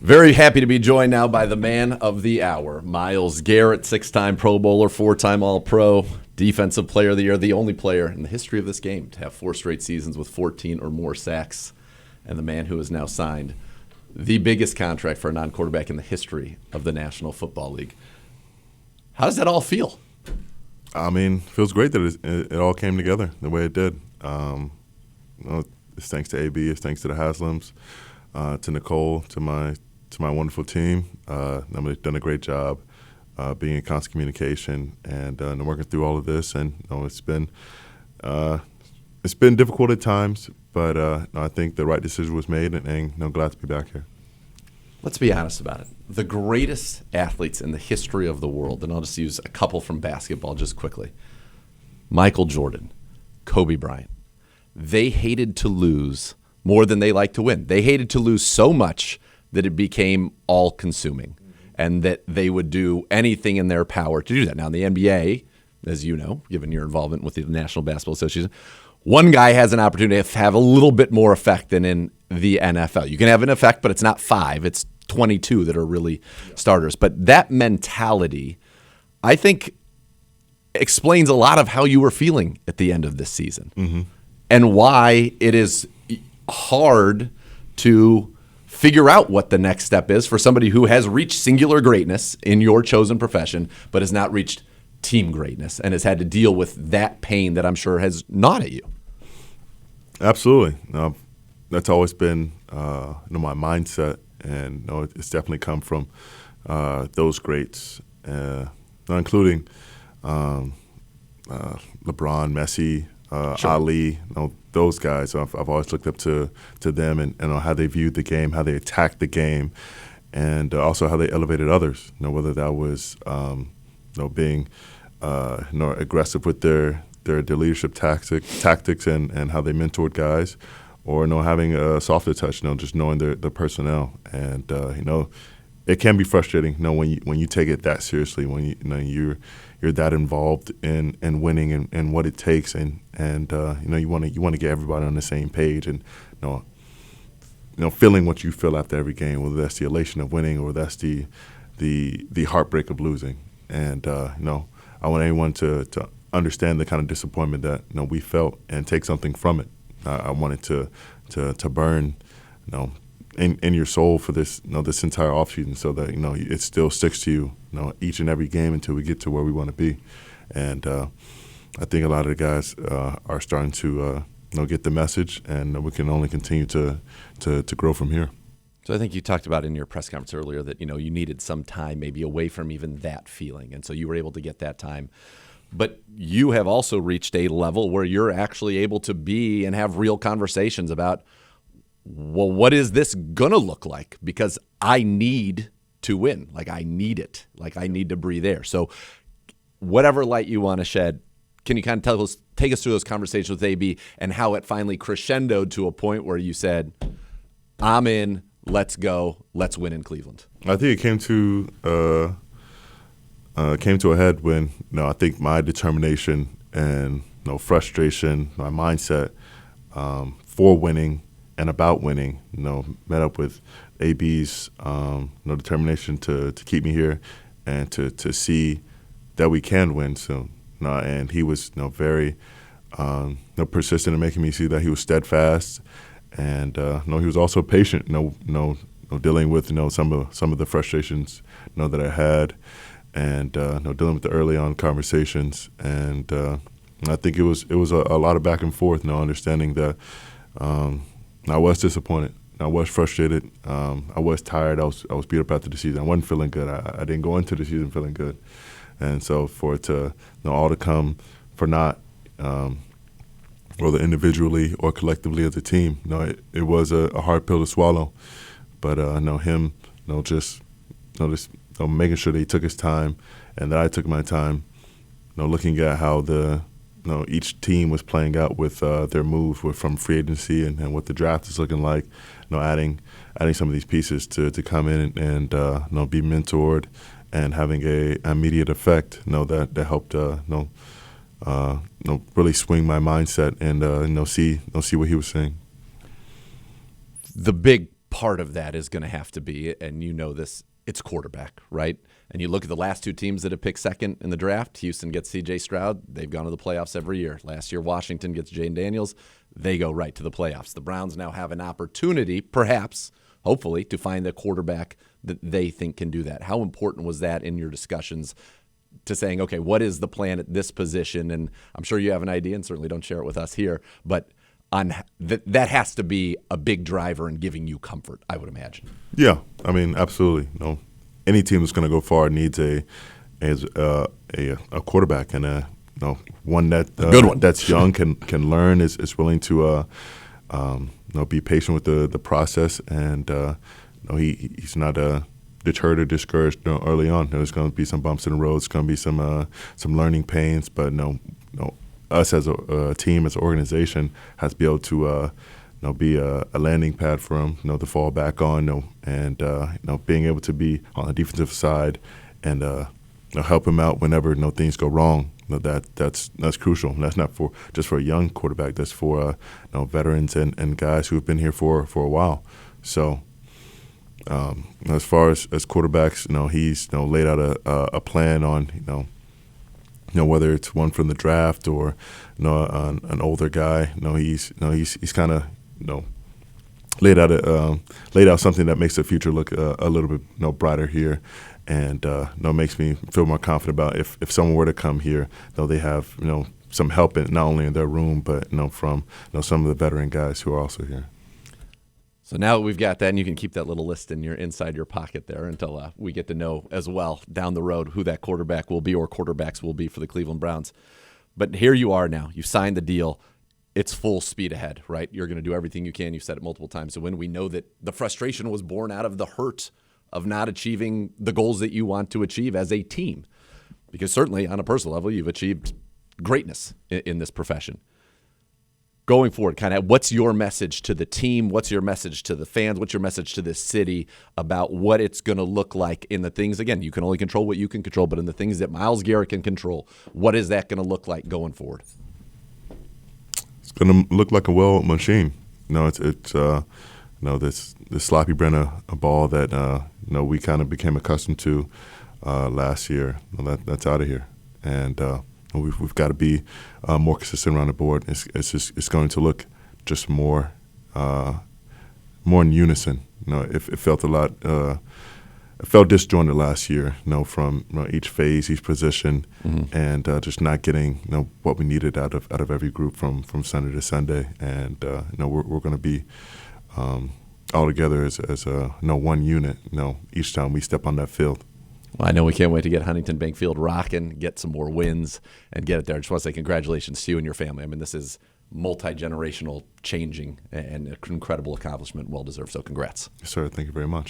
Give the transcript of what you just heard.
Very happy to be joined now by the man of the hour, Myles Garrett, 6-time Pro Bowler, 4-time All-Pro, Defensive Player of the Year, the only player in the history of this game to have 4 straight seasons with 14 or more sacks, and the man who has now signed the biggest contract for a non-quarterback in the history of the National Football League. How does that all feel? I mean, it feels great that it all came together the way it did. It's thanks to AB, it's thanks to the Haslams, to Nicole, to my wonderful team. They've done a great job being in constant communication and working through all of this. And it's been difficult at times, but I think the right decision was made, and I'm glad to be back here. Let's be honest about it. The greatest athletes in the history of the world, and I'll just use a couple from basketball just quickly. Michael Jordan, Kobe Bryant. They hated to lose more than they liked to win. They hated to lose so much that it became all-consuming, and that they would do anything in their power to do that. Now, in the NBA, as you know, given your involvement with the National Basketball Association, one guy has an opportunity to have a little bit more effect than in the NFL. You can have an effect, but it's not 5. It's 22 that are really starters. But that mentality, I think, explains a lot of how you were feeling at the end of this season and why it is hard to figure out what the next step is for somebody who has reached singular greatness in your chosen profession but has not reached team greatness and has had to deal with that pain that I'm sure has gnawed at you. Absolutely. That's always been my mindset, and it's definitely come from those greats, including LeBron, Messi, Ali, those guys. I've always looked up to them and how they viewed the game, how they attacked the game, and also how they elevated others. Whether that was being aggressive with their leadership tactics and how they mentored guys, or having a softer touch, just knowing the personnel. And it can be frustrating, when you take it that seriously, when you're that involved in winning and what it takes, and you want to get everybody on the same page, and feeling what you feel after every game, whether that's the elation of winning or that's the heartbreak of losing. And I want everyone to understand the kind of disappointment that we felt and take something from it. I wanted to burn in your soul for this this entire offseason, so that it still sticks to you each and every game until we get to where we want to be. And I think a lot of the guys are starting to get the message, and we can only continue to grow from here. So I think you talked about in your press conference earlier that you needed some time maybe away from even that feeling, and so you were able to get that time. But you have also reached a level where you're actually able to be and have real conversations about, well, what is this going to look like? Because I need to win. I need it. I need to breathe air. So whatever light you want to shed, can you kind of take us through those conversations with AB and how it finally crescendoed to a point where you said, I'm in, let's go, let's win in Cleveland? I think it came to a head when I think my determination and frustration, my mindset for winning and about winning, met up with AB's determination to keep me here and to see that we can win soon. And he was very persistent in making me see that he was steadfast, and he was also patient. Dealing with some of the frustrations that I had, and dealing with the early on conversations, and I think it was a lot of back and forth. Understanding that I was disappointed, I was frustrated, I was tired, I was beat up after the season. I wasn't feeling good. I didn't go into the season feeling good, and so for it to all to come for not whether individually or collectively as a team, it was a hard pill to swallow. But him, just making sure that he took his time and that I took my time, looking at how each team was playing out with their moves from free agency and what the draft is looking like, adding some of these pieces to come in and be mentored and having a immediate effect, that helped really swing my mindset and see what he was saying. The big part of that is going to have to be, and you know this, it's quarterback, right? And you look at the last two teams that have picked second in the draft. Houston gets C.J. Stroud. They've gone to the playoffs every year. Last year, Washington gets Jane Daniels. They go right to the playoffs. The Browns now have an opportunity, perhaps, hopefully, to find a quarterback that they think can do that. How important was that in your discussions to saying, okay, what is the plan at this position? And I'm sure you have an idea, and certainly don't share it with us here, but on that has to be a big driver in giving you comfort, I would imagine. Yeah, I mean, absolutely. Any team that's going to go far needs a quarterback and one that good one that's young, can learn, is willing to be patient with the process, and he's not deterred or discouraged early on. There's going to be some bumps in the road. There's going to be some learning pains, but us as a team, as an organization, has to be able to be a landing pad for him, to fall back on, and being able to be on the defensive side and help him out whenever things go wrong. That's crucial. And that's not just for a young quarterback. That's for veterans and guys who have been here for a while. So as far as quarterbacks, he's laid out a plan on whether it's one from the draft or an older guy. He's kind of laid out something that makes the future look a little bit brighter here, and makes me feel more confident about if someone were to come here, they have some help in not only in their room but from some of the veteran guys who are also here. So now that we've got that, and you can keep that little list inside your pocket there until we get to know as well down the road who that quarterback will be or quarterbacks will be for the Cleveland Browns. But here you are now. You signed the deal. It's full speed ahead, right? You're going to do everything you can. You've said it multiple times. So when we know that the frustration was born out of the hurt of not achieving the goals that you want to achieve as a team, because certainly on a personal level, you've achieved greatness in this profession. Going forward, kind of what's your message to the team? What's your message to the fans? What's your message to this city about what it's going to look like in the things, again, you can only control what you can control, but in the things that Myles Garrett can control, what is that going to look like going forward? It's going to look like a well machine. It's this sloppy Brenner ball that we kind of became accustomed to last year. That's out of here, and we've got to be more consistent around the board. It's going to look just more in unison. It felt a lot. It felt disjointed last year. From each phase, each position, and just not getting what we needed out of every group from Sunday to Sunday. And we're going to be all together as one unit. Each time we step on that field. Well, I know we can't wait to get Huntington Bank Field rocking, get some more wins, and get it there. I just want to say congratulations to you and your family. I mean, this is multi-generational changing and an incredible accomplishment, well-deserved. So congrats. Yes, sir. Thank you very much.